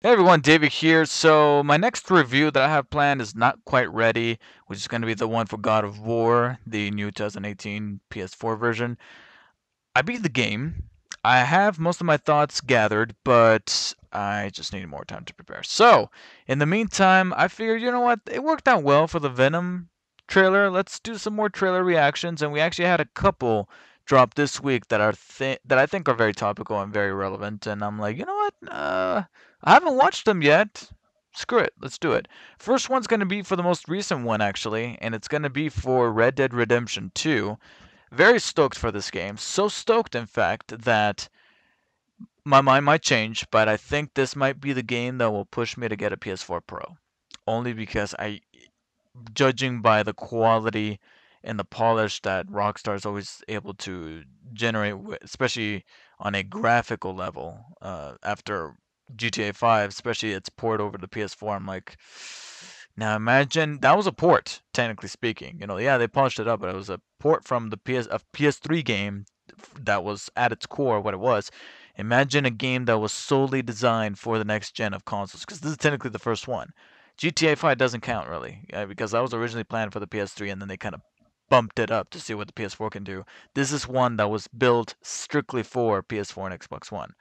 Hey everyone, David here. So my next review that I have planned is not quite ready, which is going to be the one for God of War, the new 2018 PS4 version. I beat the game. I have most of my thoughts gathered, but I just need more time to prepare. So, in the meantime, I figured, you know what? It worked out well for the Venom trailer. Let's do some more trailer reactions, and we actually had a couple drop this week that that I think are very topical and very relevant. And I'm like, you know what? I haven't watched them yet. Screw it, let's do it. First one's gonna be for the most recent one actually, and it's gonna be for Red Dead Redemption 2. Very stoked for this game. So stoked, in fact, that my mind might change, but I think this might be the game that will push me to get a PS4 Pro. Only because judging by the quality and the polish that Rockstar is always able to generate, especially on a graphical level, after GTA 5, especially its port over to PS4, I'm like, now imagine that was a port, technically speaking. Yeah, they polished it up, but it was a port from the PS3 game that was at its core what it was. Imagine a game that was solely designed for the next gen of consoles, because this is technically the first one. GTA 5 doesn't count really, because that was originally planned for the PS3 and then they kind of bumped it up to see what the PS4 can do. This is one that was built strictly for PS4 and Xbox One,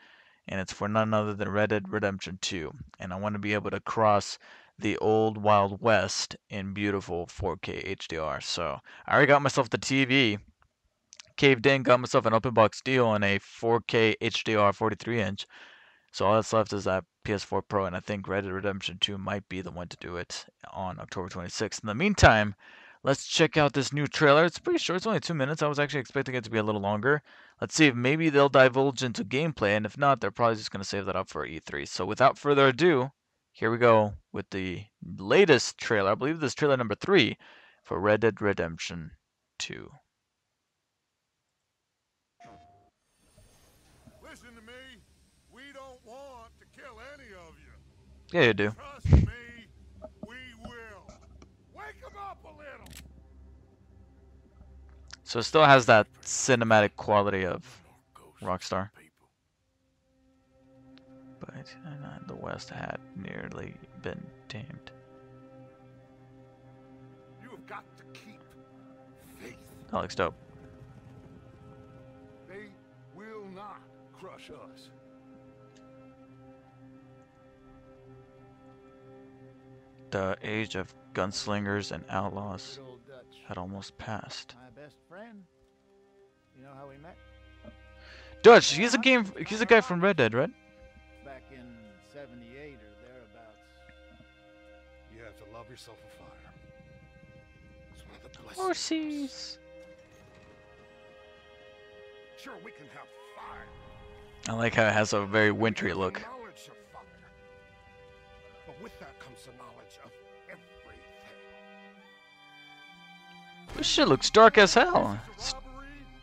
and it's for none other than Red Dead Redemption 2. And I want to be able to cross the old Wild West in beautiful 4K HDR. So I already got myself the TV, caved in, got myself an open box deal on a 4K HDR 43 inch. So all that's left is that PS4 Pro, and I think Red Dead Redemption 2 might be the one to do it on October 26th. In the meantime, let's check out this new trailer. It's pretty short. It's only 2 minutes. I was actually expecting it to be a little longer. Let's see if maybe they'll divulge into gameplay, and if not, they're probably just going to save that up for E3. So without further ado, here we go with the latest trailer. I believe this is trailer number 3 for Red Dead Redemption 2. Listen to me. We don't want to kill any of you. Yeah, you do. Trust me, we will. Wake them up a little. So it still has that cinematic quality of Rockstar. But the West had nearly been tamed. You have got to keep faith. That looks dope. They will not crush us. The age of gunslingers and outlaws had almost passed. My best friend. You know how we met? Dutch, he's a guy from Red Dead, right? Back in '78 or thereabouts. You have to love yourself a fire. It's one of the blessings. Horses. Sure, we can have fire. I like how it has a very wintry look. Knowledge of fire. But with that comes the knowledge of everything. This shit looks dark as hell. It's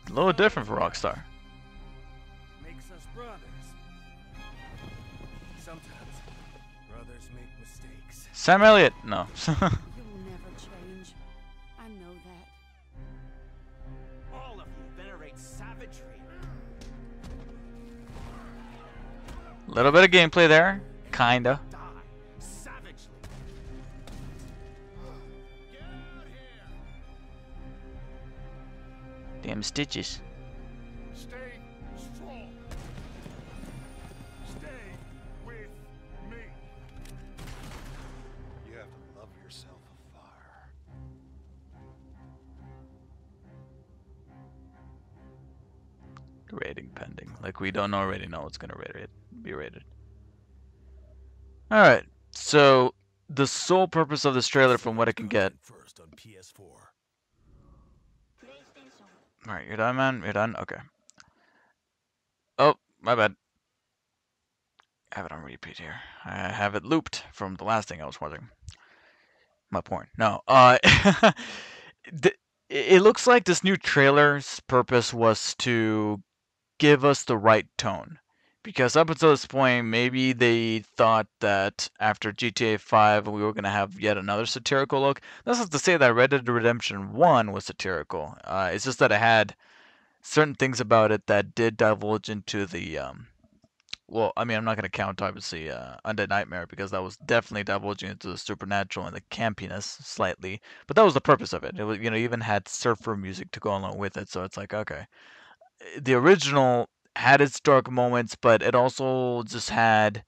a little different for Rockstar. Makes us brothers. Sometimes brothers make mistakes. Sam Elliott, no. You will never change. I know that. All of you venerate savagery. Little bit of gameplay there, kinda. Die savagely. Get out here. Damn stitches. Stay strong. Stay with me. You have to love yourself a fire. Rating pending. Like we don't already know it's gonna be rated. Alright, so the sole purpose of this trailer from what I can get. First on PS4. Alright, you're done, man? You're done? Okay. Oh, my bad. I have it on repeat here. I have it looped from the last thing I was watching. My porn. No. It looks like this new trailer's purpose was to give us the right tone. Because up until this point, maybe they thought that after GTA 5 we were going to have yet another satirical look. That's not to say that Red Dead Redemption 1 was satirical. It's just that it had certain things about it that did divulge into the well, I mean, I'm not going to count obviously Undead Nightmare because that was definitely divulging into the supernatural and the campiness slightly, but that was the purpose of it. It was, even had surfer music to go along with it, so it's like, okay. The original had its dark moments, but it also just had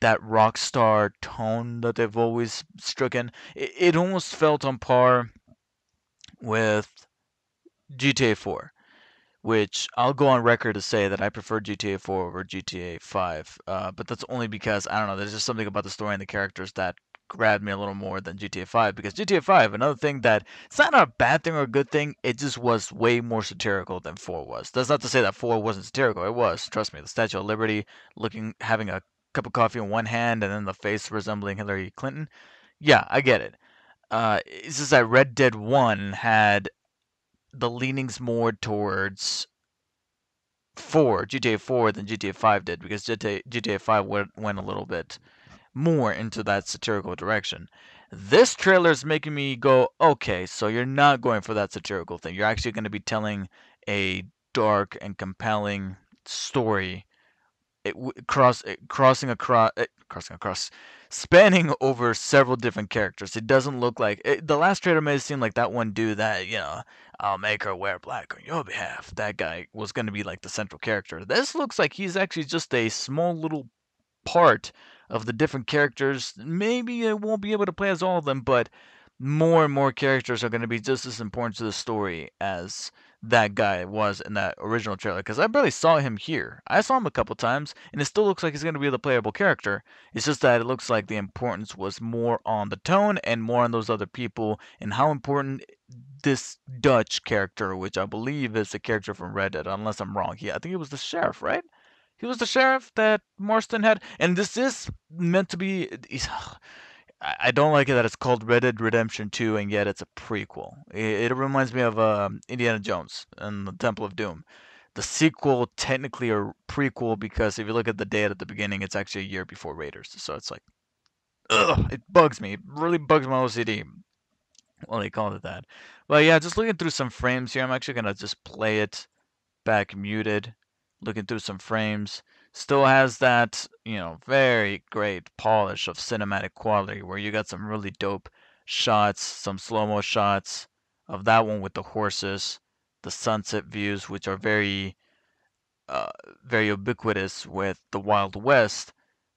that Rockstar tone that they've always stricken. It almost felt on par with GTA 4, which I'll go on record to say that I prefer GTA 4 over GTA 5. But that's only because I don't know. There's just something about the story and the characters that grabbed me a little more than GTA 5. Because GTA 5, another thing that it's not a bad thing or a good thing. It just was way more satirical than 4 was. That's not to say that 4 wasn't satirical. It was. Trust me. The Statue of Liberty, having a cup of coffee in one hand and then the face resembling Hillary Clinton. Yeah, I get it. It's just that Red Dead 1 had the leanings more towards 4, GTA 4 than GTA 5 did because GTA 5 went a little bit more into that satirical direction. This trailer is making me go, okay, so you're not going for that satirical thing. You're actually going to be telling a dark and compelling story crossing across, spanning over several different characters. It doesn't look like the last trailer made it seem like that one dude that I'll make her wear black on your behalf. That guy was going to be like the central character. This looks like he's actually just a small little part of the different characters. Maybe I won't be able to play as all of them, but more and more characters are going to be just as important to the story as that guy was in that original trailer. Because I barely saw him here. I saw him a couple times, and it still looks like he's going to be the playable character. It's just that it looks like the importance was more on the tone and more on those other people and how important this Dutch character, which I believe is the character from Red Dead, unless I'm wrong. Yeah, I think it was the sheriff, right? He was the sheriff that Marston had, and this is meant to be. I don't like it that it's called Red Dead Redemption 2, and yet it's a prequel. It reminds me of Indiana Jones and the Temple of Doom. The sequel technically a prequel because if you look at the date at the beginning, it's actually a year before Raiders. So it's like, ugh, it bugs me. It really bugs my OCD. Well, they called it that. But yeah, just looking through some frames here, I'm actually gonna just play it back muted, looking through some frames. Still has that, very great polish of cinematic quality where you got some really dope shots, some slow-mo shots of that one with the horses, the sunset views, which are uh, very ubiquitous with the Wild West.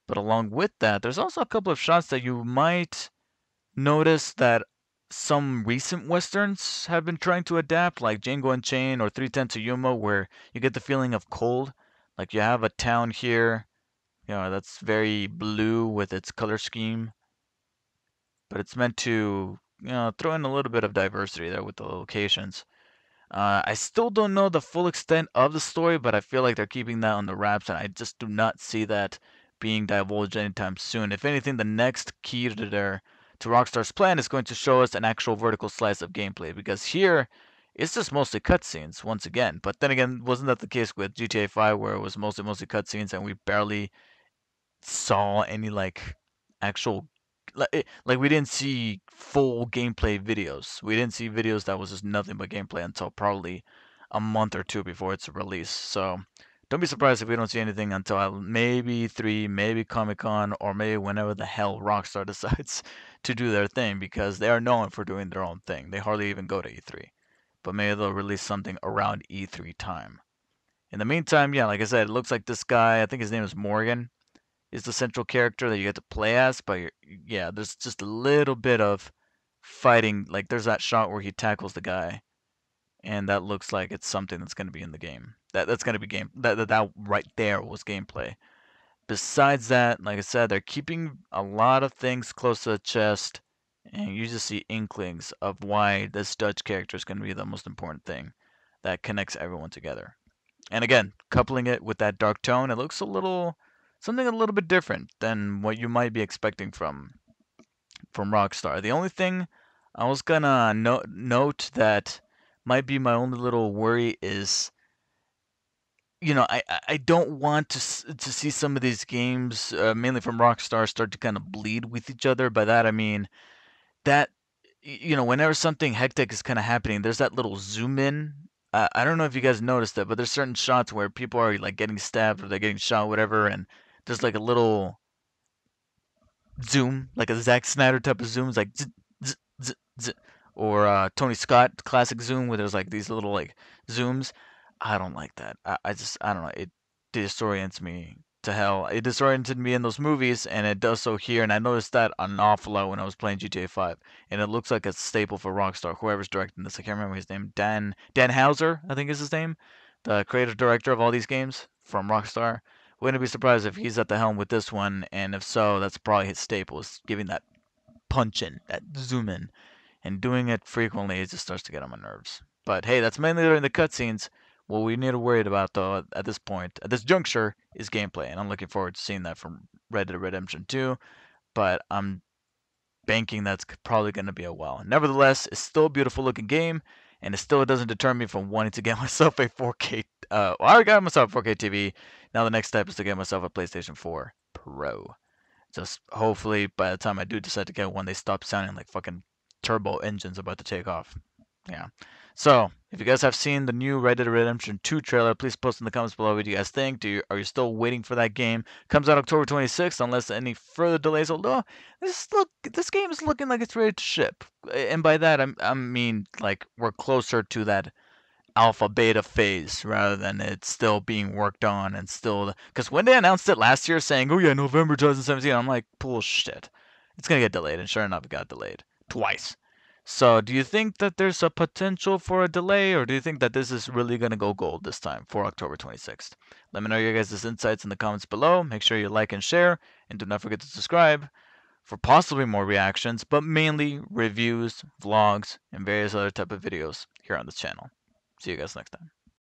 But along with that, there's also a couple of shots that you might notice that some recent westerns have been trying to adapt, like Django Unchained or 310 to Yuma, where you get the feeling of cold. Like you have a town here, that's very blue with its color scheme, but it's meant to, throw in a little bit of diversity there with the locations. I still don't know the full extent of the story, but I feel like they're keeping that on the wraps, and I just do not see that being divulged anytime soon. If anything, the next key to Rockstar's plan is going to show us an actual vertical slice of gameplay, because here it's just mostly cutscenes once again. But then again, wasn't that the case with GTA 5, where it was mostly cutscenes and we barely saw any like actual like we didn't see full gameplay videos. We didn't see videos that was just nothing but gameplay until probably a month or two before its release. So don't be surprised if we don't see anything until maybe 3, maybe Comic Con, or maybe whenever the hell Rockstar decides to do their thing because they are known for doing their own thing. They hardly even go to E3. But maybe they'll release something around E3 time. In the meantime, yeah, like I said, it looks like this guy, I think his name is Morgan, is the central character that you get to play as, but yeah, there's just a little bit of fighting. Like there's that shot where he tackles the guy, and that looks like it's something that's going to be in the game. That's going to be game. That right there was gameplay. Besides that, like I said, they're keeping a lot of things close to the chest, and you just see inklings of why this Dutch character is going to be the most important thing that connects everyone together. And again, coupling it with that dark tone, it looks something a little bit different than what you might be expecting from Rockstar. The only thing I was gonna note that might be my only little worry is, I don't want to see some of these games, mainly from Rockstar, start to kind of bleed with each other. By that I mean that whenever something hectic is kind of happening, there's that little zoom in I don't know if you guys noticed it, but there's certain shots where people are like getting stabbed or they're getting shot, whatever, and there's like a little zoom, like a Zack Snyder type of zooms, like zzz, zzz, zzz, zzz, or Tony Scott classic zoom, where there's like these little like zooms. I don't like that. I don't know. It disorients me to hell. It disoriented me in those movies, and it does so here. And I noticed that an awful lot when I was playing GTA 5, and it looks like a staple for Rockstar. Whoever's directing this, I can't remember his name. Dan Hauser, I think is his name, the creative director of all these games from Rockstar. Wouldn't be surprised if he's at the helm with this one, and if so, that's probably his staple, is giving that punch in, that zoom in, and doing it frequently. It just starts to get on my nerves. But hey, that's mainly during the cutscenes. What we need to worry about, though, at this point, at this juncture, is gameplay, and I'm looking forward to seeing that from Red Dead Redemption 2. But I'm banking that's probably going to be a while. Nevertheless, it's still a beautiful looking game, and it still doesn't deter me from wanting to get myself a 4K. I already got myself a 4K TV. Now the next step is to get myself a PlayStation 4 Pro. Just hopefully by the time I do decide to get one, they stop sounding like fucking turbo engines about to take off. Yeah. So, if you guys have seen the new Red Dead Redemption 2 trailer, please post in the comments below what you guys think. Are you still waiting for that game? Comes out October 26th, unless any further delays. Although this game is looking like it's ready to ship, and by that I mean like we're closer to that alpha beta phase rather than it's still being worked on and still, because when they announced it last year saying, oh yeah, November 2017, I'm like, bullshit, it's gonna get delayed. And sure enough, it got delayed twice. So do you think that there's a potential for a delay, or do you think that this is really gonna go gold this time for October 26th? Let me know your guys' insights in the comments below. Make sure you like and share, and do not forget to subscribe for possibly more reactions, but mainly reviews, vlogs, and various other type of videos here on this channel. See you guys next time.